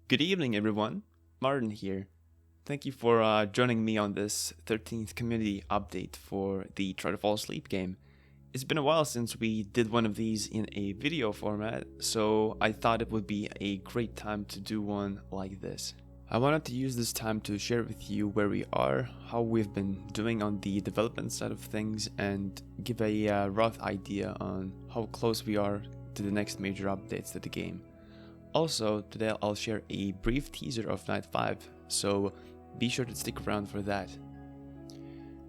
Good evening, everyone. Martin here. Thank you for joining me on this 13th community update for the Try to Fall Asleep game. It's been a while since we did one of these in a video format, so I thought it would be a great time to do one like this. I wanted to use this time to share with you where we are, how we've been doing on the development side of things, and give a rough idea on how close we are to the next major updates to the game. Also, today I'll share a brief teaser of Night 5, so be sure to stick around for that.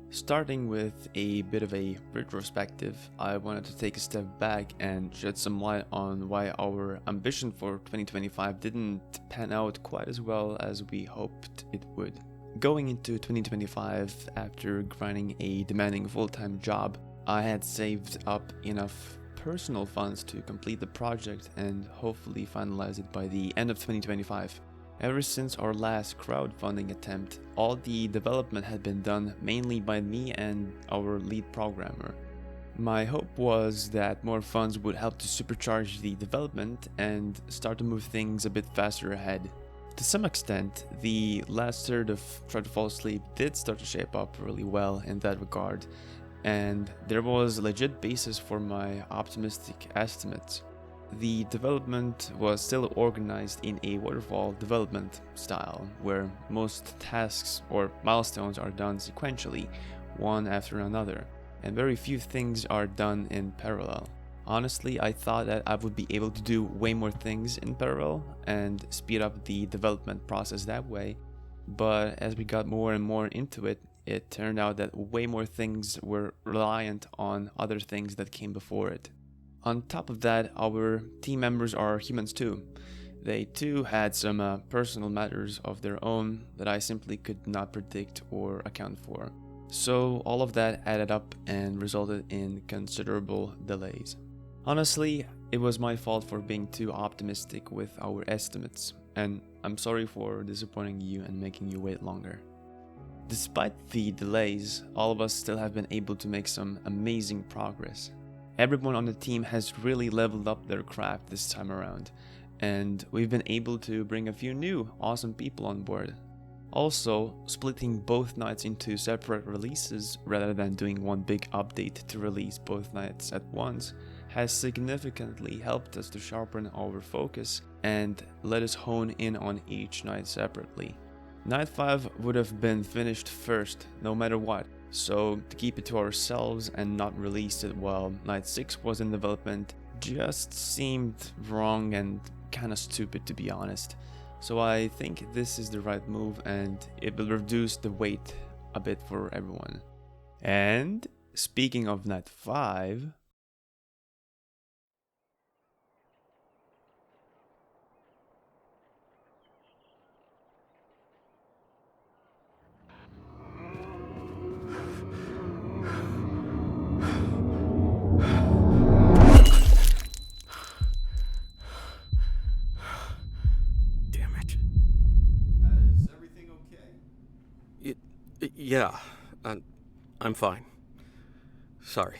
Starting with a bit of a retrospective, I wanted to take a step back and shed some light on why our ambition for 2025 didn't pan out quite as well as we hoped it would. Going into 2025, after grinding a demanding full-time job, I had saved up enough personal funds to complete the project and hopefully finalize it by the end of 2025. Ever since our last crowdfunding attempt, all the development had been done mainly by me and our lead programmer. My hope was that more funds would help to supercharge the development and start to move things a bit faster ahead. To some extent, the last third of Try to Fall Asleep did start to shape up really well in that regard, and there was a legit basis for my optimistic estimates. The development was still organized in a waterfall development style, where most tasks or milestones are done sequentially, one after another, and very few things are done in parallel. Honestly, I thought that I would be able to do way more things in parallel and speed up the development process that way, but as we got more and more into it, it turned out that way more things were reliant on other things that came before it. On top of that, our team members are humans too. They too had some personal matters of their own that I simply could not predict or account for. So all of that added up and resulted in considerable delays. Honestly, it was my fault for being too optimistic with our estimates, and I'm sorry for disappointing you and making you wait longer. Despite the delays, all of us still have been able to make some amazing progress. Everyone on the team has really leveled up their craft this time around, and we've been able to bring a few new awesome people on board. Also, splitting both nights into separate releases rather than doing one big update to release both nights at once has significantly helped us to sharpen our focus and let us hone in on each night separately. Night 5 would have been finished first, no matter what, so to keep it to ourselves and not release it while Night 6 was in development just seemed wrong and kinda stupid, to be honest. So I think this is the right move and it will reduce the wait a bit for everyone. And speaking of Night 5... Is everything okay? Yeah, I'm fine. Sorry.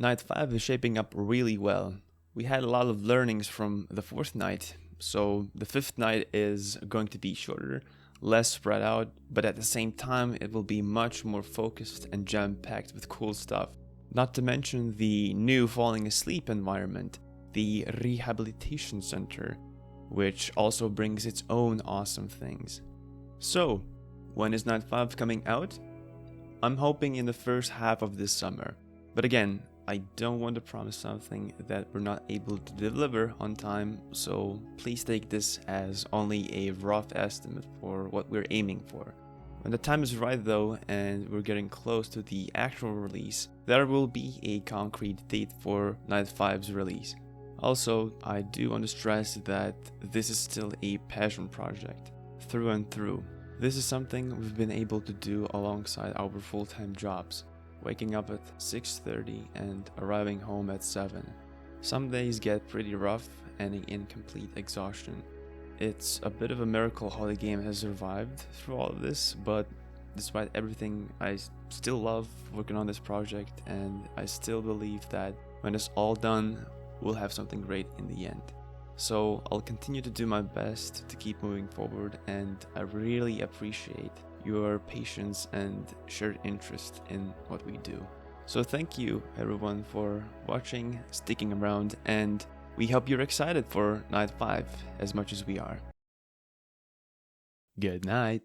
Night 5 is shaping up really well. We had a lot of learnings from the 4th night, so the 5th night is going to be shorter, less spread out, but at the same time it will be much more focused and jam-packed with cool stuff. Not to mention the new falling asleep environment, the rehabilitation center, which also brings its own awesome things. So, when is Night 5 coming out? I'm hoping in the first half of this summer, but again, I don't want to promise something that we're not able to deliver on time, so please take this as only a rough estimate for what we're aiming for. When the time is right though, and we're getting close to the actual release, there will be a concrete date for Night 5's release. Also, I do want to stress that this is still a passion project, through and through. This is something we've been able to do alongside our full-time jobs, waking up at 6:30 and arriving home at 7. Some days get pretty rough, ending in complete exhaustion. It's a bit of a miracle how the game has survived through all of this, but despite everything, I still love working on this project, and I still believe that when it's all done, we'll have something great in the end. So I'll continue to do my best to keep moving forward, and I really appreciate your patience and shared interest in what we do. So thank you everyone for watching, sticking around, and we hope you're excited for Night 5 as much as we are. Good night.